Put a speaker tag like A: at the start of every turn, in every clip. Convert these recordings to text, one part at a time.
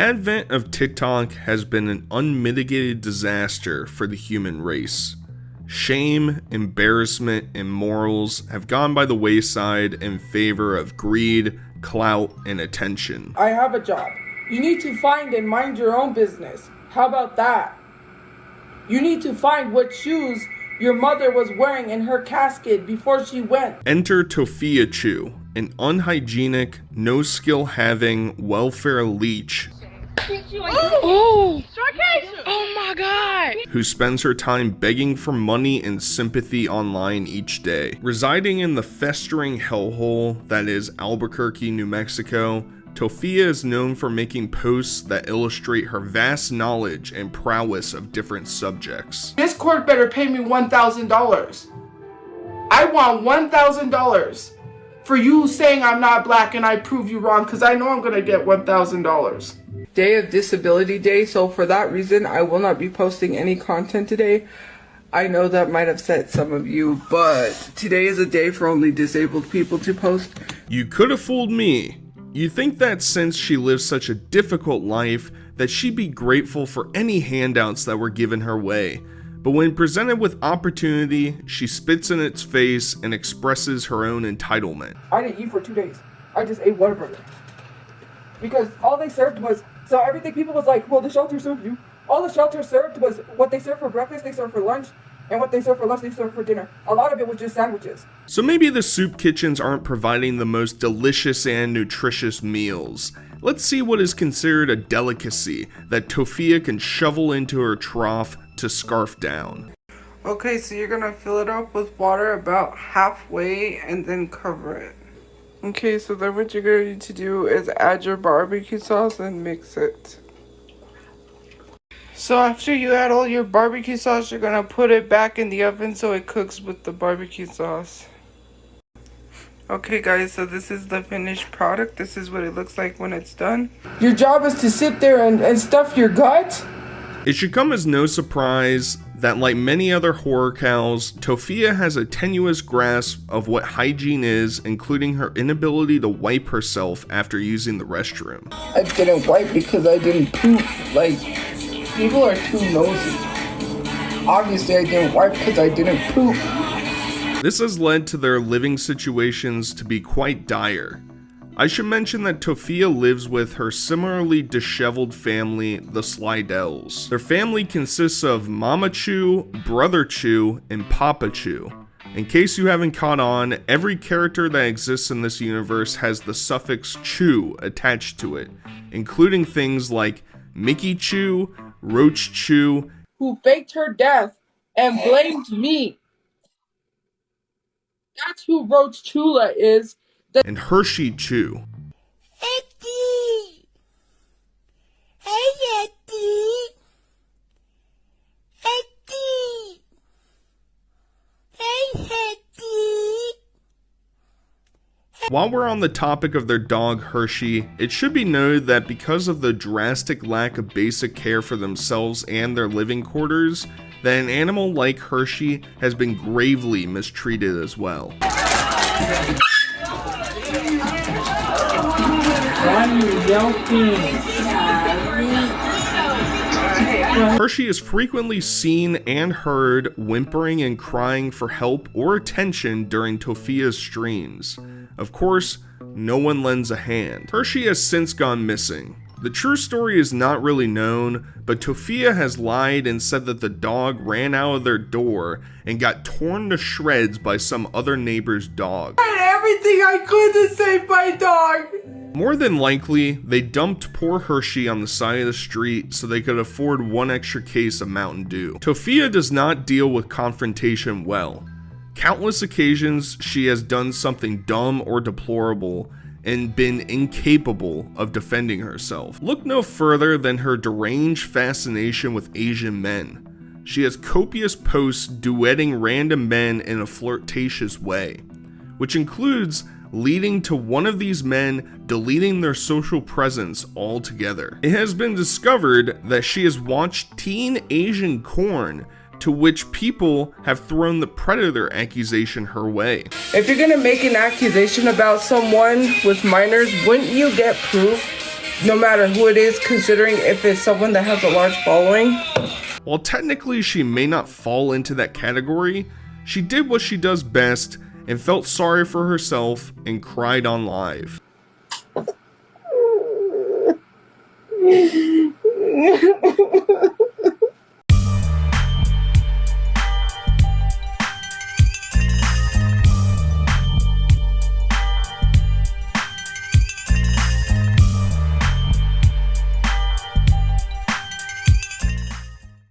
A: advent of TikTok has been an unmitigated disaster for the human race. Shame, embarrassment, and morals have gone by the wayside in favor of greed, clout, and attention.
B: I have a job. You need to find and mind your own business. How about that? You need to find what shoes your mother was wearing in her casket before she went.
A: Enter Tophiachu, an unhygienic, no-skill-having welfare leech
C: Oh my god!
A: who spends her time begging for money and sympathy online each day. Residing in the festering hellhole that is Albuquerque, New Mexico, Tophia is known for making posts that illustrate her vast knowledge and prowess of different subjects.
B: This court better pay me $1,000. I want $1,000 for you saying I'm not black and I prove you wrong, because I know I'm going to get $1,000. Day of Disability Day, so for that reason I will not be posting any content today. I know that might upset some of you, but today is a day for only disabled people to post.
A: You could have fooled me. You'd think that since she lives such a difficult life, that she'd be grateful for any handouts that were given her way. But when presented with opportunity, she spits in its face and expresses her own entitlement.
B: I didn't eat for 2 days. I just ate Whataburger. Because all they served was, so everything people was like, well, the shelter served you. All the shelter served was what they served for breakfast, they served for lunch, and what they served for lunch, they served for dinner. A lot of it was just sandwiches.
A: So maybe the soup kitchens aren't providing the most delicious and nutritious meals. Let's see what is considered a delicacy that Tophia can shovel into her trough to scarf down.
B: Okay, so you're gonna fill it up with water about halfway and then cover it. Okay, so then what you're gonna need to do is add your barbecue sauce and mix it. So after you add all your barbecue sauce, you're gonna put it back in the oven so it cooks with the barbecue sauce. Okay guys, so this is the finished product. This is what it looks like when it's done. Your job is to sit there and stuff your gut?
A: It should come as no surprise that, like many other horror cows, Tophia has a tenuous grasp of what hygiene is, including her inability to wipe herself after using the restroom.
B: I didn't wipe because I didn't poop. Like, people are too nosy. Obviously I didn't wipe because I didn't poop.
A: This has led to their living situations to be quite dire. I should mention that Tophia lives with her similarly disheveled family, the Slydells. Their family consists of Mama Chu, Brother Chu, and Papa Chu. In case you haven't caught on, every character that exists in this universe has the suffix Chu attached to it, including things like Mickey Chu, Roach Chu,
B: who faked her death and blamed me. That's who Roach Chula is.
A: and Hershey Chu.
C: Eddie! Hey, Eddie! Eddie! Hey, Eddie!
A: While we're on the topic of their dog Hershey, it should be noted that because of the drastic lack of basic care for themselves and their living quarters, that an animal like Hershey has been gravely mistreated as well. Hershey is frequently seen and heard whimpering and crying for help or attention during Tophia's streams. Of course, no one lends a hand. Hershey has since gone missing. The true story is not really known, but Tophia has lied and said that the dog ran out of their door and got torn to shreds by some other neighbor's dog.
B: I did everything I could to save my dog!
A: More than likely, they dumped poor Hershey on the side of the street so they could afford one extra case of Mountain Dew. Tophia does not deal with confrontation well. Countless occasions she has done something dumb or deplorable and been incapable of defending herself. Look no further than her deranged fascination with Asian men. She has copious posts duetting random men in a flirtatious way, which includes leading to one of these men deleting their social presence altogether. It has been discovered that she has watched teen Asian porn, to which people have thrown the predator accusation her way.
B: If you're gonna make an accusation about someone with minors, wouldn't you get proof? no matter who it is, considering if it's someone that has a large following.
A: While technically she may not fall into that category, she did what she does best and felt sorry for herself and cried on live.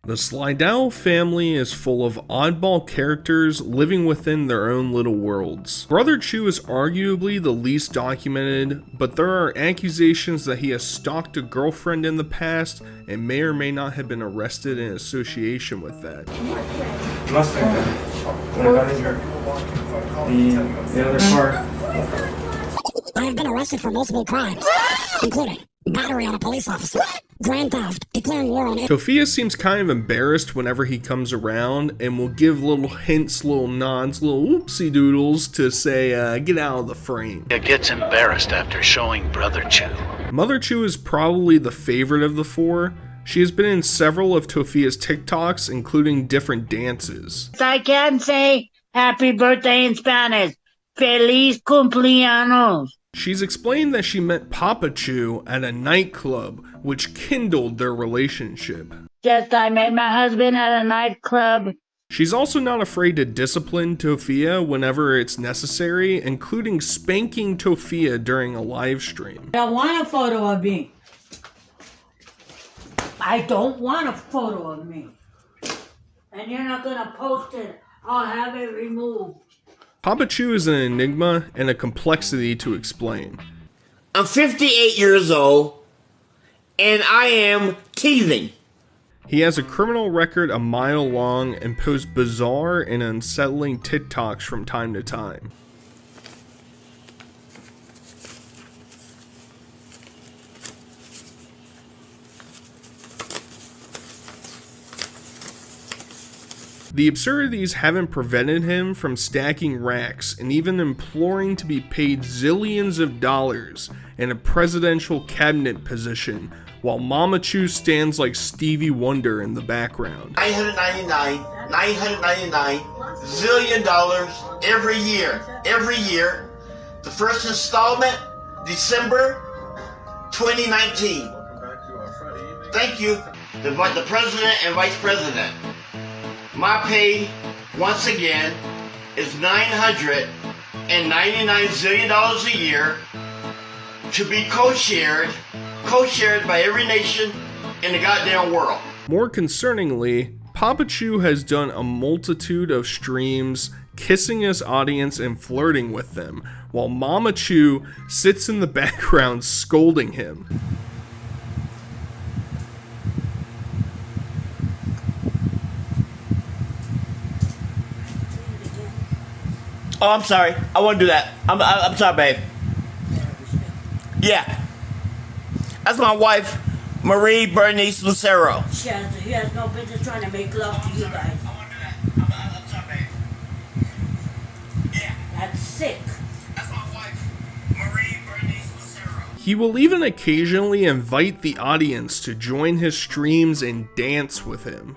A: The Slydell family is full of oddball characters living within their own little worlds. Brother Chu is arguably the least documented, but there are accusations that he has stalked a girlfriend in the past and may or may not have been arrested in association with that.
D: The other car.
E: I have been arrested for multiple crimes, including battery on a police officer, grand theft, declaring war on it.
A: Tophia seems kind of embarrassed whenever he comes around and will give little hints, little nods, little whoopsie doodles to say, get out of the frame.
F: It gets embarrassed after showing Brother Chu.
A: Mother Chu is probably the favorite of the four. She has been in several of Tophia's TikToks, including different dances.
G: I can say happy birthday in Spanish. Feliz cumpleaños.
A: She's explained that she met Papa Chu at a nightclub, which kindled their relationship.
G: Just I met my husband at a nightclub.
A: She's also not afraid to discipline Tophia whenever it's necessary, including spanking Tophia during a live stream.
H: I want a photo of me. I don't want a photo of me. And you're not gonna post it. I'll have it removed.
A: Papa Chu is an enigma and a complexity to explain.
I: I'm 58 years old, and I am teething.
A: He has a criminal record a mile long and posts bizarre and unsettling TikToks from time to time. The absurdities haven't prevented him from stacking racks and even imploring to be paid zillions of dollars in a presidential cabinet position, while Mama Chu stands like Stevie Wonder in the background.
I: $999 zillion dollars every year. Every year. The first installment, December 2019. Thank you. The president and vice president. My pay, once again, is $999 zillion a year to be co-shared by every nation in the goddamn world.
A: More concerningly, Papa Chu has done a multitude of streams kissing his audience and flirting with them, while Mama Chu sits in the background scolding him.
I: Oh, I'm sorry. I won't do that. I'm sorry, babe. Yeah. That's my wife, Marie Bernice Lucero.
H: He has no business trying to make love to you guys.
I: I won't do that. I'm sorry, babe. Yeah.
H: That's sick.
I: That's my wife, Marie Bernice Lucero.
A: He will even occasionally invite the audience to join his streams and dance with him.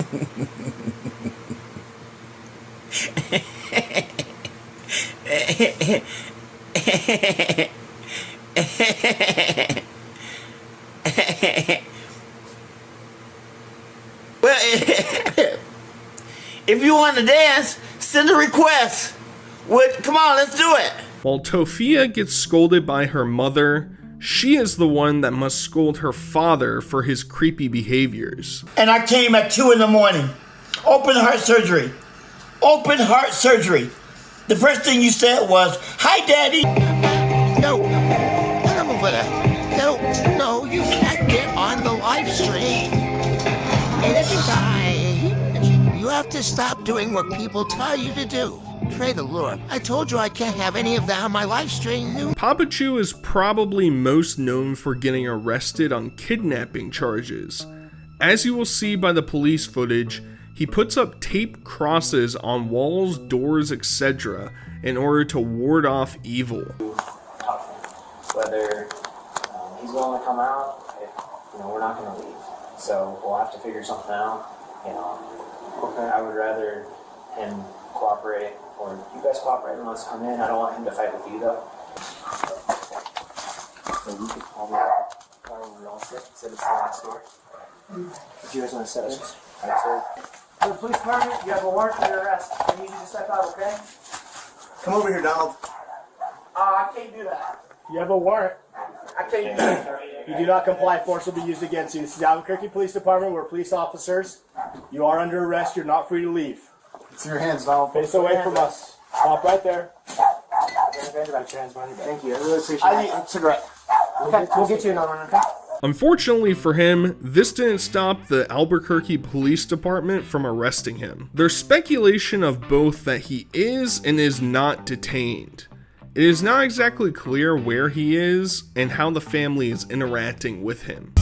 I: Well, if you want to dance, send a request. Come on, let's do it.
A: While Tophia gets scolded by her mother, she is the one that must scold her father for his creepy behaviors.
I: And I came at 2 in the morning. Open heart surgery. Open heart surgery. The first thing you said was, "Hi, Daddy."
J: No, come over there. No, you can't get on the live stream. It's time. You have to stop doing what people tell you to do. Pray the Lord. I told you I can't have any of that on my live stream.
A: Papa Chu is probably most known for getting arrested on kidnapping charges. As you will see by the police footage, he puts up taped crosses on walls, doors, etc. in order to ward off evil.
D: Whether he's willing to come out, we're not going to leave. So we'll have to figure something out. Okay. I would rather him cooperate, or you guys cooperate and let's come in. I don't want him to fight with you, though. So you could call me when we're all set. Said it's the next door. If you guys want to set us right, sir.
K: The police department, you have a warrant for your arrest. I need you to step out, okay?
I: Come over here, Donald.
K: I can't do that. You have a warrant. I can't do that. You do not comply, force will be used against you. This is the Albuquerque Police Department. We're police officers. You are under arrest. You're not free to leave.
D: It's in your hands, Donald.
K: Face away from us. Stop right there.
D: Thank you. I really appreciate it. I need a cigarette.
K: Okay, we'll get you another one, okay?
A: Unfortunately for him, this didn't stop the Albuquerque Police Department from arresting him. There's speculation of both that he is and is not detained. It is not exactly clear where he is and how the family is interacting with him.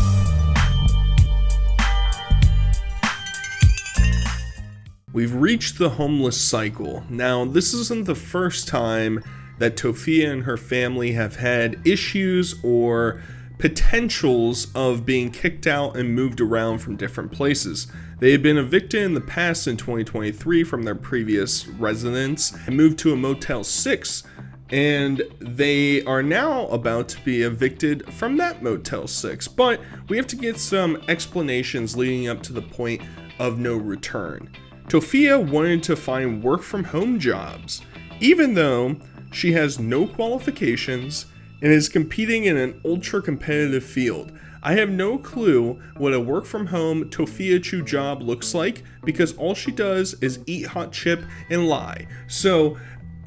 A: We've reached the homeless cycle. Now, this isn't the first time that Tophia and her family have had issues or potentials of being kicked out and moved around from different places. They had been evicted in the past in 2023 from their previous residence and moved to a Motel 6, and they are now about to be evicted from that Motel 6. But we have to get some explanations leading up to the point of no return. Tophia wanted to find work from home jobs, even though she has no qualifications and is competing in an ultra competitive field. I have no clue what a work from home Tophiachu job looks like because all she does is eat hot chip and lie. So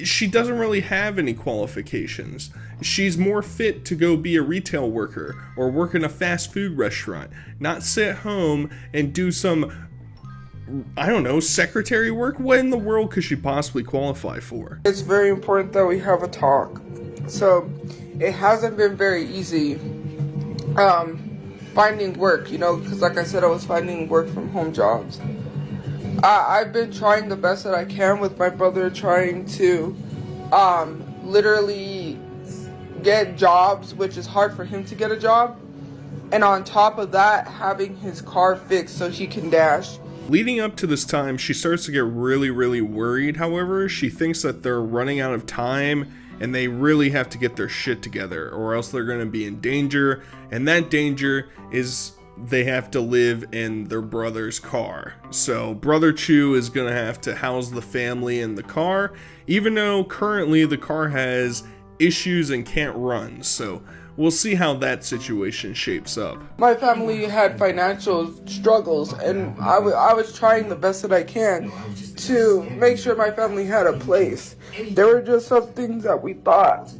A: she doesn't really have any qualifications. She's more fit to go be a retail worker or work in a fast food restaurant, not sit at home and do some, I don't know, secretary work. What in the world could she possibly qualify for?
B: It's very important that we have a talk. So it hasn't been very easy finding work, because like I said, I was finding work from home jobs. I've been trying the best that I can with my brother, trying to literally get jobs, which is hard for him to get a job. And on top of that, having his car fixed so he can dash.
A: Leading up to this time, she starts to get really worried. However, she thinks that they're running out of time and they really have to get their shit together or else they're going to be in danger. And that danger is they have to live in their brother's car. So Brother Chu is going to have to house the family in the car, even though currently the car has issues and can't run. So we'll see how that situation shapes up.
B: My family had financial struggles, and I was trying the best that I can to make sure my family had a place. There were just some things that we thought,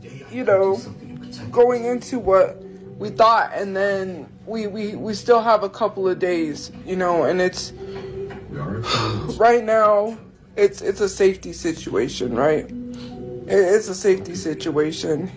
B: going into what we thought, and then we still have a couple of days, and it's right now it's a safety situation, right? It's a safety situation,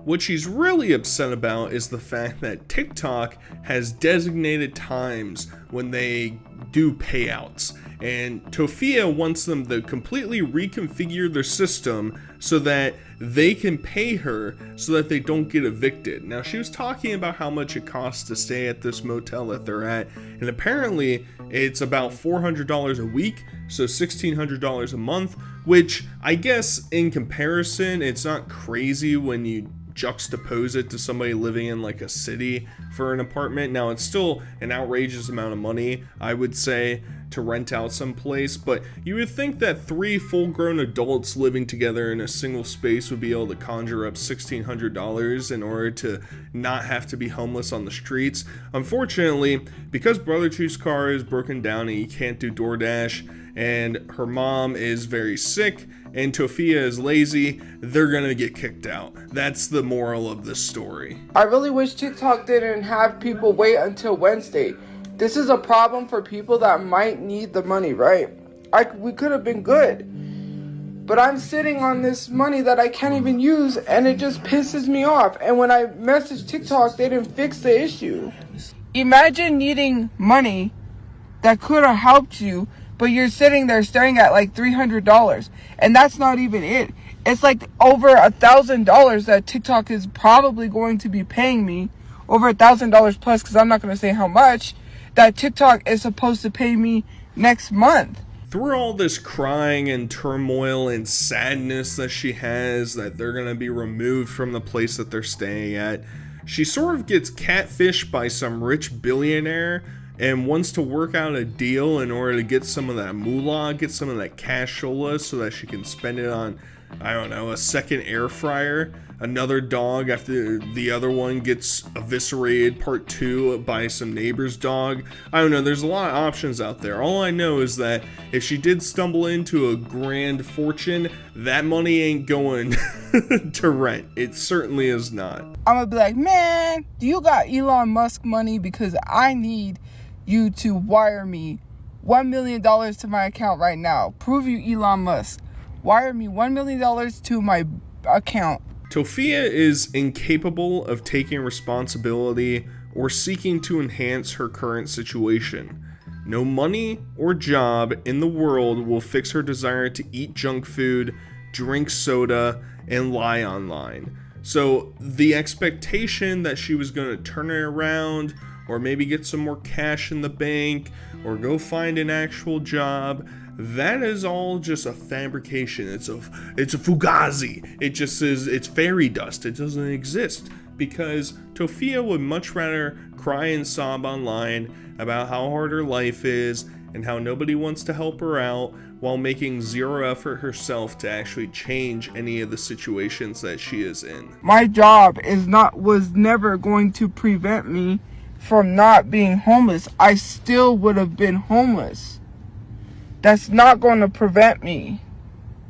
A: What she's really upset about is the fact that TikTok has designated times when they do payouts, and Tophia wants them to completely reconfigure their system so that they can pay her so that they don't get evicted. Now, she was talking about how much it costs to stay at this motel that they're at, and apparently it's about $400 a week, so $1,600 a month, which I guess in comparison, it's not crazy when you juxtapose it to somebody living in like a city for an apartment. Now, it's still an outrageous amount of money, I would say, to rent out someplace, but you would think that 3 full-grown adults living together in a single space would be able to conjure up $1,600 in order to not have to be homeless on the streets. Unfortunately, because Brother Chu's car is broken down and he can't do DoorDash, and her mom is very sick, and Tophia is lazy, they're gonna get kicked out. That's the moral of this story.
B: I really wish TikTok didn't have people wait until Wednesday. This is a problem for people that might need the money, right? We could have been good. But I'm sitting on this money that I can't even use, and it just pisses me off. And when I message TikTok, they didn't fix the issue. Imagine needing money that could have helped you, but you're sitting there staring at like $300, and that's not even it. It's like over $1,000 that TikTok is probably going to be paying me. Over $1,000 plus, because I'm not going to say how much, that TikTok is supposed to pay me next month.
A: Through all this crying and turmoil and sadness that she has, that they're going to be removed from the place that they're staying at, she sort of gets catfished by some rich billionaire and wants to work out a deal in order to get some of that moolah, get some of that cashola so that she can spend it on, I don't know, a second air fryer, another dog after the other one gets eviscerated, part 2, by some neighbor's dog. I don't know, there's a lot of options out there. All I know is that if she did stumble into a grand fortune, that money ain't going to rent. It certainly is not.
B: I'm gonna be like, man, do you got Elon Musk money? Because I need you to wire me $1 million to my account right now. Prove you Elon Musk. Wire me $1 million to my account.
A: Tophia is incapable of taking responsibility or seeking to enhance her current situation. No money or job in the world will fix her desire to eat junk food, drink soda, and lie online. So the expectation that she was going to turn it around, or maybe get some more cash in the bank, or go find an actual job, that is all just a fabrication. It's a fugazi. It just is, it's fairy dust. It doesn't exist, because Tophia would much rather cry and sob online about how hard her life is and how nobody wants to help her out, while making zero effort herself to actually change any of the situations that she is in.
B: My job was never going to prevent me from not being homeless. I still would have been homeless. That's not going to prevent me.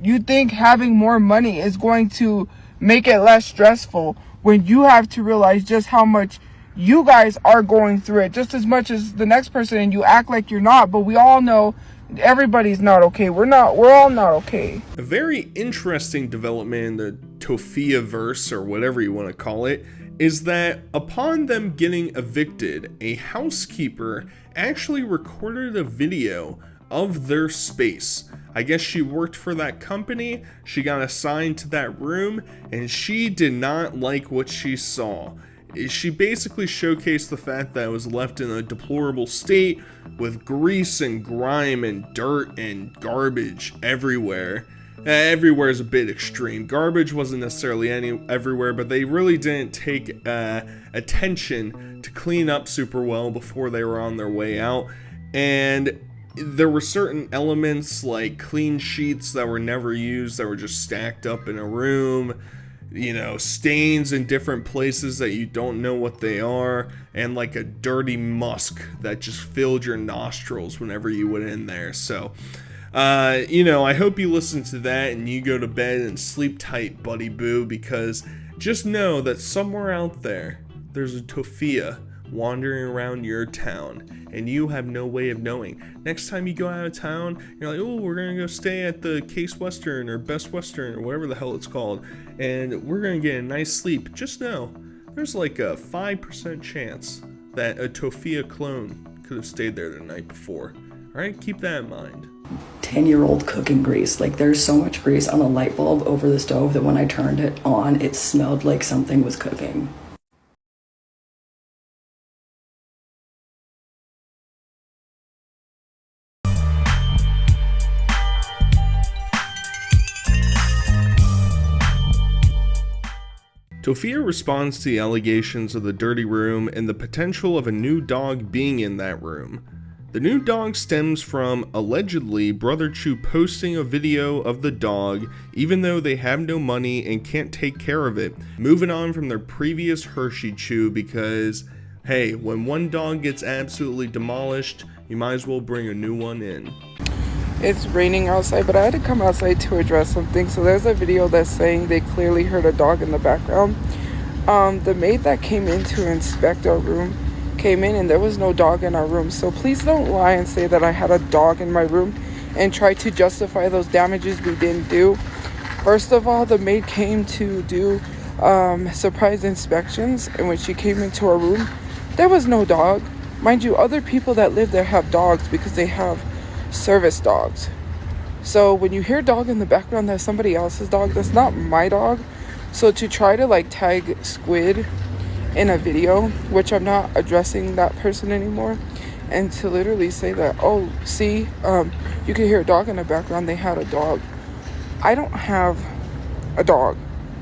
B: You think having more money is going to make it less stressful, when you have to realize just how much you guys are going through it, just as much as the next person, and you act like you're not, but we all know everybody's not okay. We're all not okay.
A: A very interesting development in the Tophia verse, or whatever you want to call it, is that upon them getting evicted, a housekeeper actually recorded a video of their space. I guess she worked for that company, she got assigned to that room, and she did not like what she saw. She basically showcased the fact that it was left in a deplorable state, with grease and grime and dirt and garbage everywhere. Everywhere is a bit extreme. Garbage wasn't necessarily everywhere, but they really didn't take attention to clean up super well before they were on their way out. And there were certain elements like clean sheets that were never used, that were just stacked up in a room, you know, stains in different places that you don't know what they are, and like a dirty musk that just filled your nostrils whenever you went in there. So you know, I hope you listen to that and you go to bed and sleep tight, buddy boo, because just know that somewhere out there, there's a Tophia wandering around your town, and you have no way of knowing. Next time you go out of town, you're like, oh, we're gonna go stay at the Case Western or Best Western or whatever the hell it's called, and we're gonna get a nice sleep. Just know, there's like a 5% chance that a Tophia clone could have stayed there the night before. Alright, keep that in mind.
L: 10-year-old cooking grease. Like, there's so much grease on the light bulb over the stove that when I turned it on, it smelled like something was cooking.
A: Tophia responds to the allegations of the dirty room and the potential of a new dog being in that room. The new dog stems from, allegedly, Brother Chu posting a video of the dog, even though they have no money and can't take care of it, moving on from their previous Hershey Chew, because, hey, when one dog gets absolutely demolished, you might as well bring a new one in.
B: It's raining outside, but I had to come outside to address something. So there's a video that's saying they clearly heard a dog in the background. The maid that came in to inspect our room came in and there was no dog in our room. So please don't lie and say that I had a dog in my room and try to justify those damages we didn't do. First of all, the maid came to do surprise inspections, and when she came into our room, there was no dog. Mind you, other people that live there have dogs because they have service dogs. So when you hear dog in the background, that's somebody else's dog. That's not my dog. So to try to like tag Squid in a video, which I'm not addressing that person anymore, and to literally say that, oh, see, you can hear a dog in the background, they had a dog. I don't have a dog.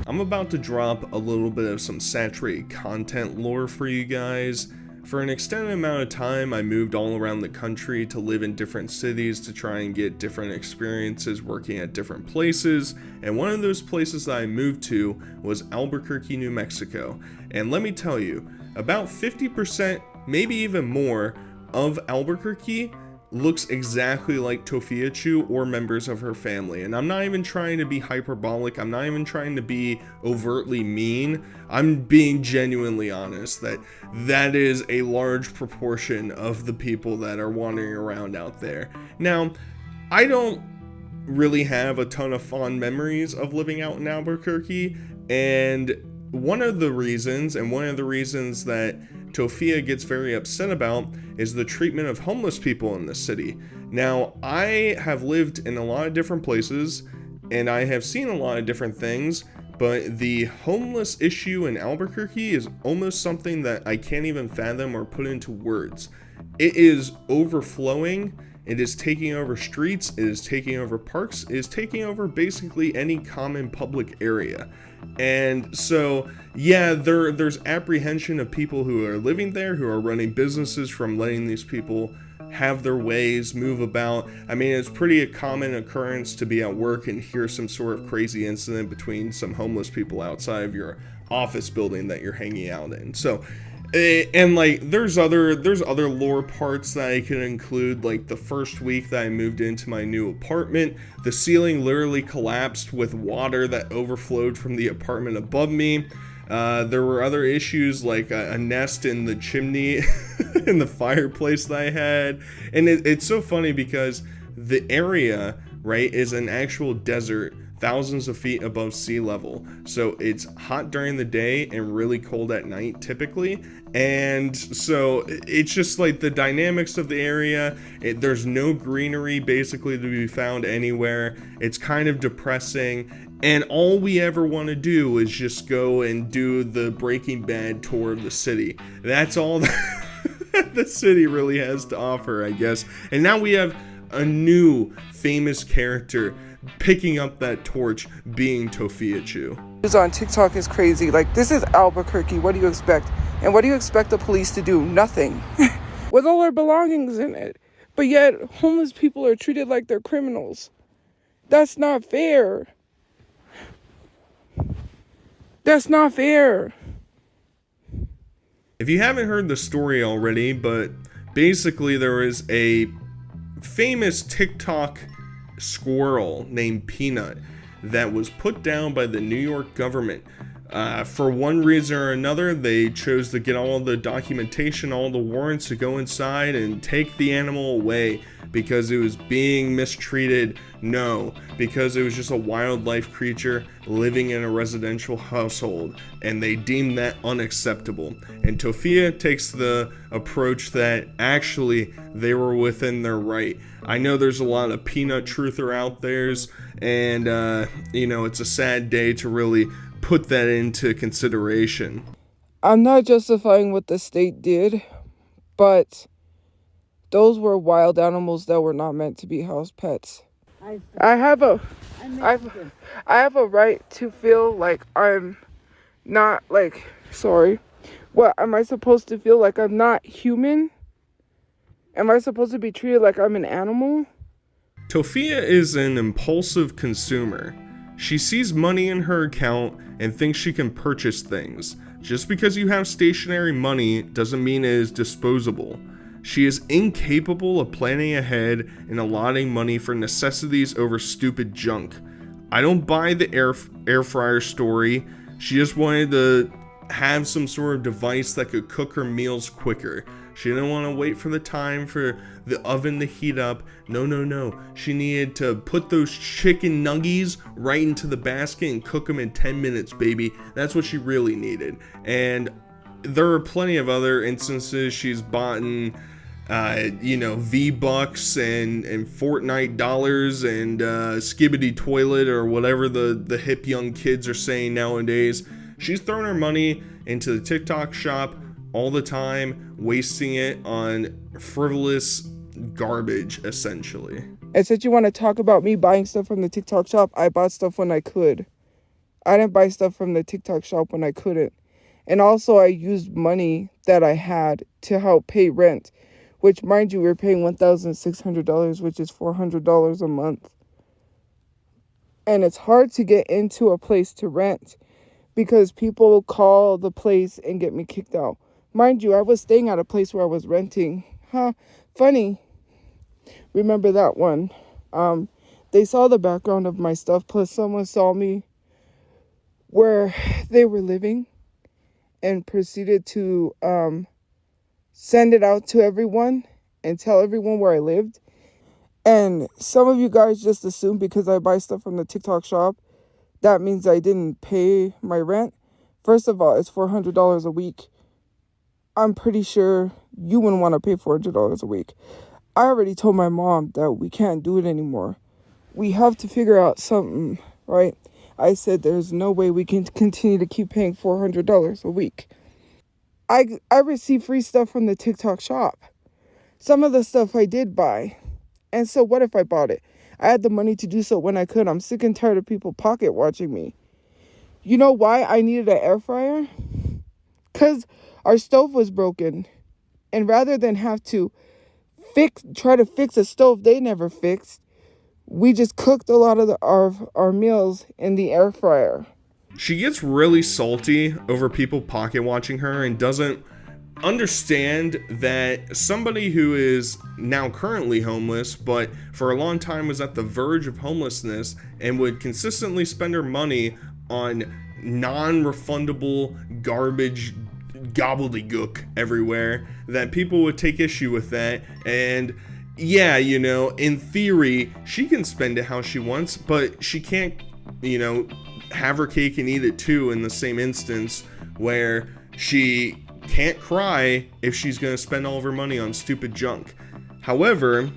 A: I'm about to drop a little bit of some saturated content lore for you guys. For an extended amount of time, I moved all around the country to live in different cities to try and get different experiences working at different places. And one of those places that I moved to was Albuquerque, New Mexico. And let me tell you, about 50%, maybe even more, of Albuquerque looks exactly like Tophiachu or members of her family. And I'm not even trying to be hyperbolic. I'm not even trying to be overtly mean. I'm being genuinely honest that is a large proportion of the people that are wandering around out there. Now, I don't really have a ton of fond memories of living out in Albuquerque, and one of the reasons that Tophia gets very upset about is the treatment of homeless people in the city. Now, I have lived in a lot of different places and I have seen a lot of different things, but the homeless issue in Albuquerque is almost something that I can't even fathom or put into words. It is overflowing. It is taking over streets. It is taking over parks. It is taking over basically any common public area. And so, yeah, there's apprehension of people who are living there, who are running businesses, from letting these people have their ways, move about. I mean, it's pretty a common occurrence to be at work and hear some sort of crazy incident between some homeless people outside of your office building that you're hanging out in. So, and like there's other lore parts that I can include. Like the first week that I moved into my new apartment, the ceiling literally collapsed with water that overflowed from the apartment above me. There were other issues like a nest in the chimney in the fireplace that I had. And it's so funny because the area, right, is an actual desert thousands of feet above sea level. So it's hot during the day and really cold at night typically. And so it's just like the dynamics of the area. There's no greenery basically to be found anywhere. It's kind of depressing. And all we ever want to do is just go and do the Breaking Bad tour of the city. That's all that the city really has to offer, I guess. And now we have a new famous character picking up that torch, being Tophiachu.
B: On TikTok is crazy. Like, this is Albuquerque. What do you expect? And what do you expect the police to do? Nothing. With all our belongings in it. But yet, homeless people are treated like they're criminals. That's not fair. That's not fair.
A: If you haven't heard the story already, but basically there is a famous TikTok squirrel named Peanut that was put down by the New York government. For one reason or another, they chose to get all the documentation, all the warrants to go inside and take the animal away because it was being mistreated. No, because it was just a wildlife creature living in a residential household, and they deemed that unacceptable. And Tophia takes the approach that actually they were within their right. I know there's a lot of peanut truther out there, and it's a sad day to really put that into consideration.
B: I'm not justifying what the state did, but those were wild animals that were not meant to be house pets. I have a right to feel like I'm not sorry. What, am I supposed to feel like I'm not human? Am I supposed to be treated like I'm an animal?
A: Tophia is an impulsive consumer. She sees money in her account and thinks she can purchase things. Just because you have stationary money doesn't mean it is disposable. She is incapable of planning ahead and allotting money for necessities over stupid junk. I don't buy the air fryer story. She just wanted to have some sort of device that could cook her meals quicker. She didn't want to wait for the time for the oven to heat up. No. She needed to put those chicken nuggies right into the basket and cook them in 10 minutes, baby. That's what she really needed. And there are plenty of other instances she's bought V-Bucks and Fortnite dollars and Skibbity Toilet or whatever the hip young kids are saying nowadays. She's throwing her money into the TikTok shop all the time, wasting it on frivolous garbage, essentially.
B: And since you want to talk about me buying stuff from the TikTok shop, I bought stuff when I could. I didn't buy stuff from the TikTok shop when I couldn't. And also I used money that I had to help pay rent, which, mind you, we're paying $1,600, which is $400 a month. And it's hard to get into a place to rent because people call the place and get me kicked out. Mind you, I was staying at a place where I was renting. Funny. Remember that one. They saw the background of my stuff, plus someone saw me where they were living and proceeded to send it out to everyone and tell everyone where I lived. And some of you guys just assume because I buy stuff from the TikTok shop, that means I didn't pay my rent. First of all, it's $400 a week. I'm pretty sure you wouldn't want to pay $400 a week. I already told my mom that we can't do it anymore. We have to figure out something, right? I said there's no way we can continue to keep paying $400 a week. I received free stuff from the TikTok shop. Some of the stuff I did buy. And so what if I bought it? I had the money to do so when I could. I'm sick and tired of people pocket watching me. You know why I needed an air fryer? Because our stove was broken. And rather than have to try to fix a stove they never fixed, we just cooked a lot of our meals in the air fryer.
A: She gets really salty over people pocket watching her and doesn't understand that somebody who is now currently homeless, but for a long time was at the verge of homelessness and would consistently spend her money on non-refundable garbage gobbledygook everywhere, that people would take issue with that. And yeah, in theory, she can spend it how she wants, but she can't, have her cake and eat it too in the same instance, where she can't cry if she's going to spend all of her money on stupid junk. However,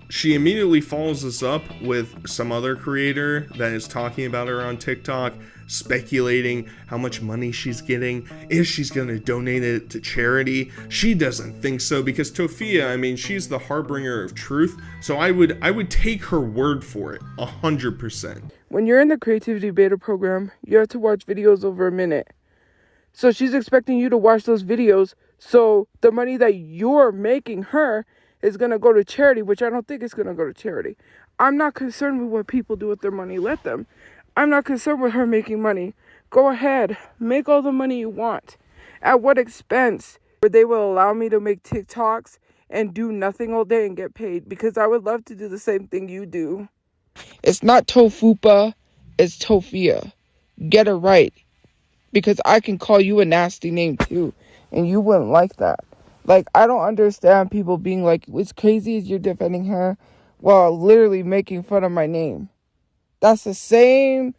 A: she immediately follows this up with some other creator that is talking about her on TikTok, speculating how much money she's getting, if she's going to donate it to charity. She doesn't think so, because Tophia, she's the harbinger of truth, so I would take her word for it 100%.
B: When you're in the creativity beta program, you have to watch videos over a minute. So she's expecting you to watch those videos, so the money that you're making her is going to go to charity, which I don't think is going to go to charity. I'm not concerned with what people do with their money. Let them. I'm not concerned with her making money. Go ahead. Make all the money you want. At what expense? Where they will allow me to make TikToks and do nothing all day and get paid, because I would love to do the same thing you do. It's not Tofupa, it's Tophia. Get it right. Because I can call you a nasty name too, and you wouldn't like that. Like, I don't understand people being like, it's crazy as you're defending her while literally making fun of my name. That's the same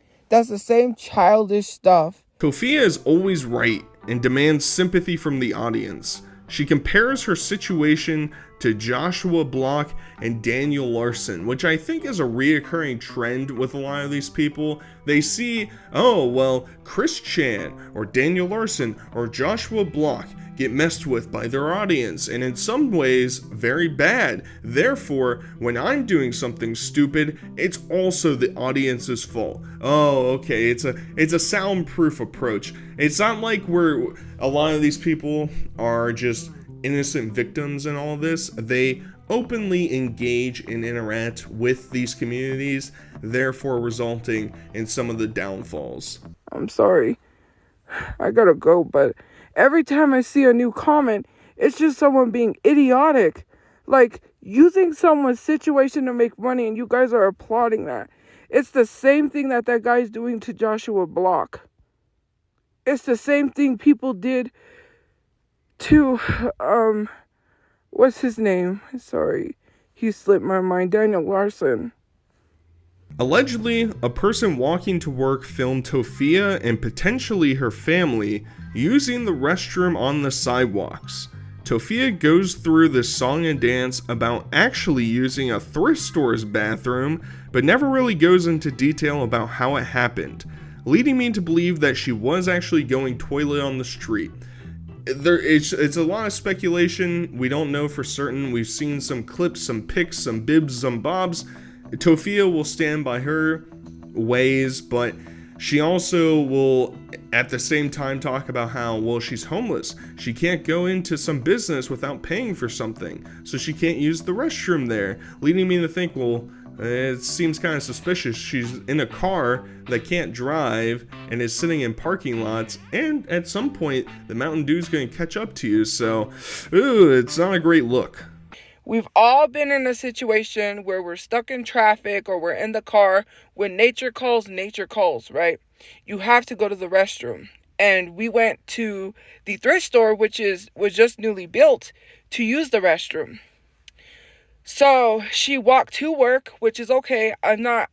B: childish stuff.
A: Tophia is always right and demands sympathy from the audience. She compares her situation to Joshua Block and Daniel Larson, which I think is a reoccurring trend with a lot of these people. They see, oh, well, Chris Chan or Daniel Larson or Joshua Block get messed with by their audience, and in some ways, very bad. Therefore, when I'm doing something stupid, it's also the audience's fault. Oh, okay, it's a soundproof approach. It's not like a lot of these people are just innocent victims in all this. They openly engage and interact with these communities, therefore resulting in some of the downfalls.
B: I'm sorry. I gotta go, but every time I see a new comment, it's just someone being idiotic. Like, using someone's situation to make money, and you guys are applauding that. It's the same thing that guy's doing to Joshua Block. It's the same thing people did to, what's his name? Sorry, he slipped my mind. Daniel Larson.
A: Allegedly, a person walking to work filmed Tophia and potentially her family using the restroom on the sidewalks. Tophia goes through this song and dance about actually using a thrift store's bathroom, but never really goes into detail about how it happened, leading me to believe that she was actually going toilet on the street. It's a lot of speculation. We don't know for certain. We've seen some clips, some pics, some bibs, some bobs. Tophia will stand by her ways, but she also will at the same time talk about how, well, she's homeless. She can't go into some business without paying for something, so she can't use the restroom there, leading me to think, well, it seems kind of suspicious. She's in a car that can't drive and is sitting in parking lots, and at some point the Mountain Dew's going to catch up to you, so it's not a great look.
B: We've all been in a situation where we're stuck in traffic or we're in the car. When nature calls, right? You have to go to the restroom. And we went to the thrift store, which was just newly built, to use the restroom. So she walked to work, which is okay. I'm not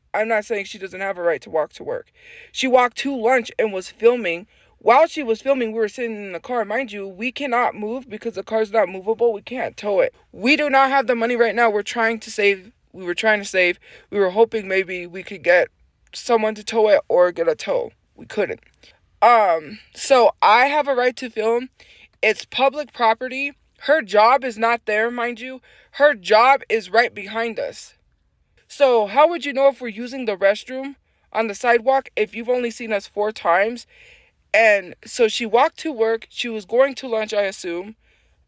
B: saying she doesn't have a right to walk to work. She walked to lunch and was filming. While she was filming, we were sitting in the car. Mind you, we cannot move because the car's not movable. We can't tow it. We do not have the money right now. We were trying to save. We were hoping maybe we could get someone to tow it or get a tow. We couldn't. So I have a right to film. It's public property. Her job is not there, mind you. Her job is right behind us. So how would you know if we're using the restroom on the sidewalk if you've only seen us 4 times? And so she walked to work. She was going to lunch, I assume.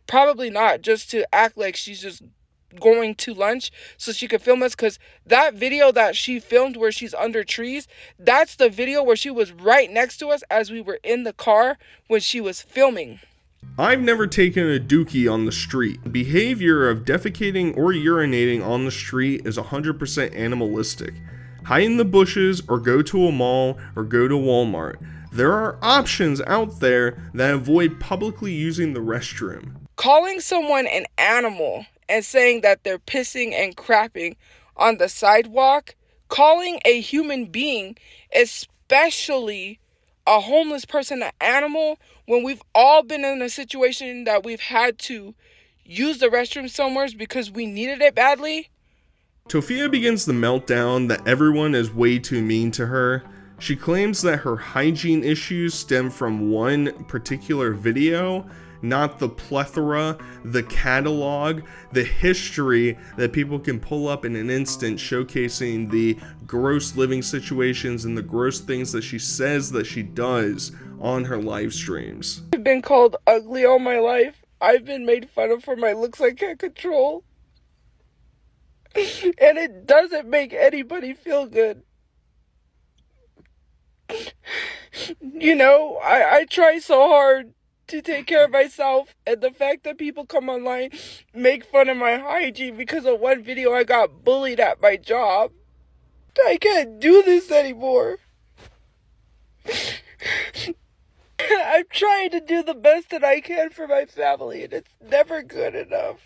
B: Probably not, just to act like she's just going to lunch so she could film us, because that video that she filmed where she's under trees, that's the video where she was right next to us as we were in the car when she was filming.
A: I've never taken a dookie on the street. The behavior of defecating or urinating on the street is 100% animalistic. Hide in the bushes or go to a mall or go to Walmart. There are options out there that avoid publicly using the restroom.
B: Calling someone an animal and saying that they're pissing and crapping on the sidewalk, calling a human being, especially a homeless person, an animal, when we've all been in a situation that we've had to use the restroom somewhere because we needed it badly.
A: Tophia begins the meltdown that everyone is way too mean to her. She claims that her hygiene issues stem from one particular video, not the plethora, the catalog, the history that people can pull up in an instant, showcasing the gross living situations and the gross things that she says that she does on her live streams.
B: I've been called ugly all my life. I've been made fun of for my looks I can't control. And it doesn't make anybody feel good. You know, I try so hard to take care of myself, and the fact that people come online, make fun of my hygiene because of one video I got bullied at my job. I can't do this anymore. I'm trying to do the best that I can for my family, and it's never good enough.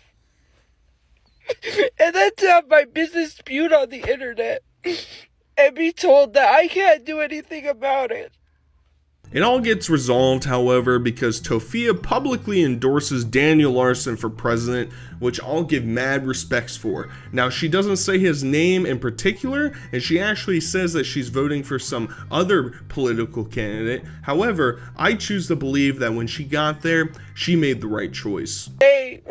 B: And then to have my business spewed on the internet and be told that I can't do anything about it.
A: It all gets resolved, however, because Tophia publicly endorses Daniel Larson for president, which I'll give mad respects for. Now, she doesn't say his name in particular, and she actually says that she's voting for some other political candidate. However, I choose to believe that when she got there, she made the right choice.
B: Today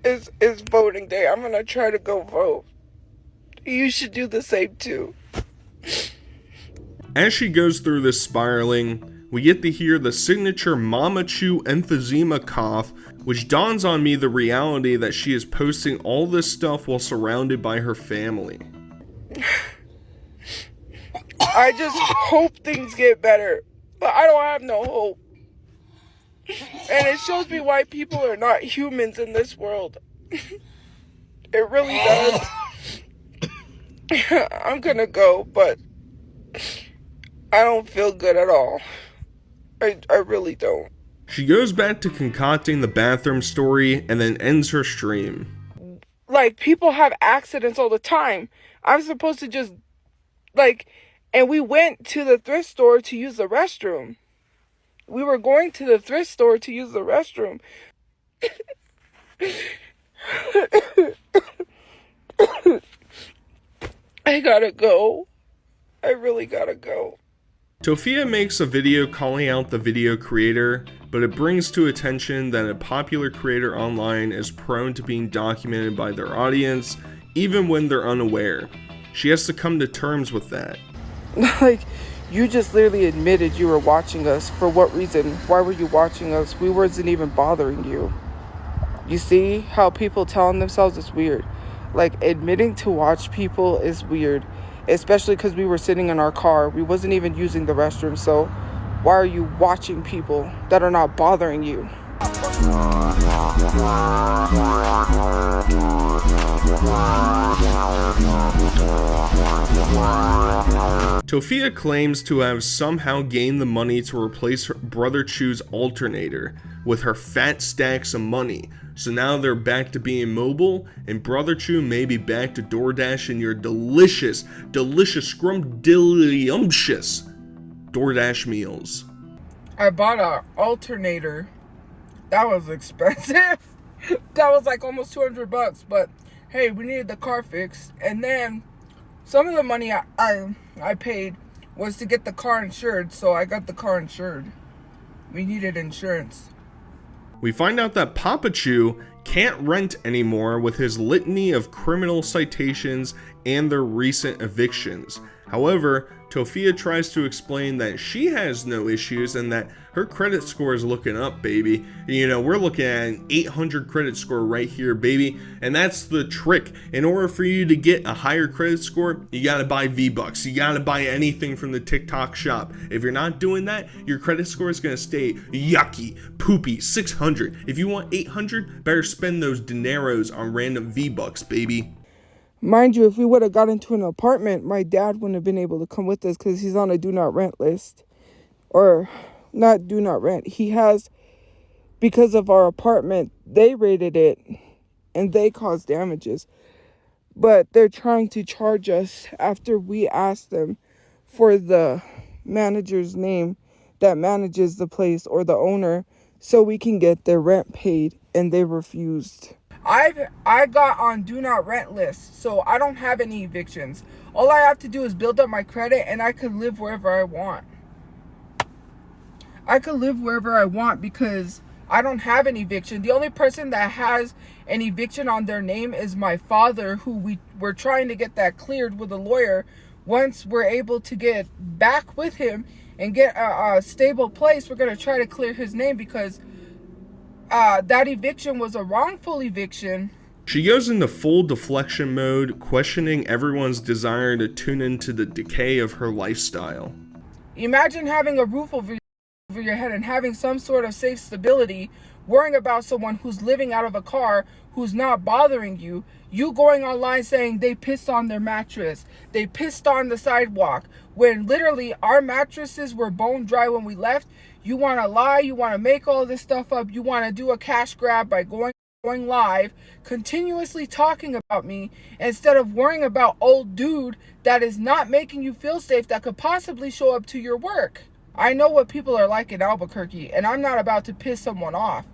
B: is voting day. I'm gonna try to go vote. You should do the same too.
A: As she goes through this spiraling, we get to hear the signature Mama Chew emphysema cough, which dawns on me the reality that she is posting all this stuff while surrounded by her family.
B: I just hope things get better, but I don't have no hope. And it shows me why people are not humans in this world. It really does. I'm gonna go, but I don't feel good at all. I really don't.
A: She goes back to concocting the bathroom story and then ends her stream.
B: Like, people have accidents all the time. I'm supposed to just, and we went to the thrift store to use the restroom. We were going to the thrift store to use the restroom. I gotta go. I really gotta go.
A: Tophia makes a video calling out the video creator, but it brings to attention that a popular creator online is prone to being documented by their audience, even when they're unaware. She has to come to terms with that.
B: Like, you just literally admitted you were watching us. For what reason? Why were you watching us? We wasn't even bothering you. You see how people telling themselves it's weird? Like, admitting to watch people is weird. Especially because we were sitting in our car. We wasn't even using the restroom. So why are you watching people that are not bothering you?
A: Tophia claims to have somehow gained the money to replace her Brother Chu's alternator with her fat stacks of money. So now they're back to being mobile, and Brother Chu may be back to DoorDash in your delicious, scrumdiddlyumptious DoorDash meals.
B: I bought an alternator. That was expensive. That was like almost $200, but hey, we needed the car fixed. And then some of the money I paid was to get the car insured, so I got the car insured. We needed insurance.
A: We find out that Papa Chu can't rent anymore with his litany of criminal citations and their recent evictions. However, Tophia tries to explain that she has no issues and that her credit score is looking up, baby. You know, we're looking at an 800 credit score right here, baby. And that's the trick. In order for you to get a higher credit score, you gotta buy V-Bucks. You gotta buy anything from the TikTok shop. If you're not doing that, your credit score is gonna stay yucky, poopy, 600. If you want 800, better spend those dineros on random V-Bucks, baby.
B: Mind you, if we would have got into an apartment, my dad wouldn't have been able to come with us because he's on a do not rent list. Or not do not rent. He has, because of our apartment, they raided it and they caused damages. But they're trying to charge us after we asked them for the manager's name that manages the place or the owner so we can get their rent paid, and they refused. I got on do not rent list, so I don't have any evictions. All I have to do is build up my credit and I could live wherever I want. I could live wherever I want because I don't have an eviction. The only person that has an eviction on their name is my father, who we're trying to get that cleared with a lawyer. Once we're able to get back with him and get a stable place, we're going to try to clear his name because that eviction was a wrongful eviction.
A: She goes into full deflection mode, questioning everyone's desire to tune into the decay of her lifestyle.
B: Imagine having a roof over your head and having some sort of safe stability, worrying about someone who's living out of a car who's not bothering you. You going online saying they pissed on their mattress, they pissed on the sidewalk, when literally our mattresses were bone dry when we left. You want to lie, you want to make all this stuff up, you want to do a cash grab by going live, continuously talking about me, instead of worrying about old dude that is not making you feel safe that could possibly show up to your work. I know what people are like in Albuquerque, and I'm not about to piss someone off,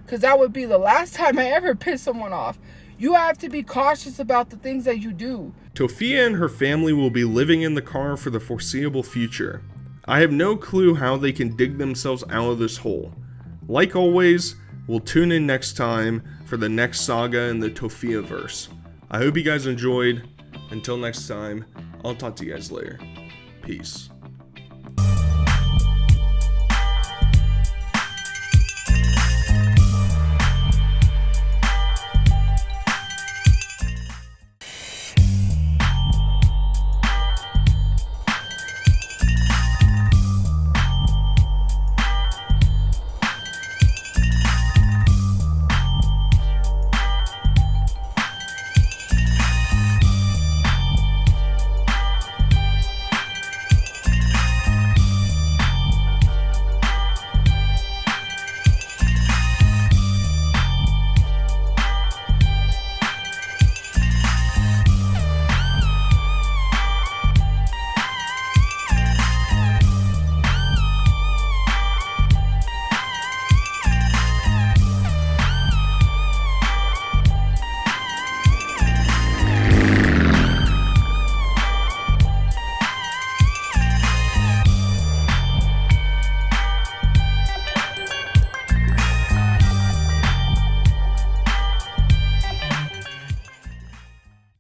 B: because that would be the last time I ever piss someone off. You have to be cautious about the things that you do.
A: Tophia and her family will be living in the car for the foreseeable future. I have no clue how they can dig themselves out of this hole. Like always, we'll tune in next time for the next saga in the Tophia-verse. I hope you guys enjoyed. Until next time, I'll talk to you guys later. Peace.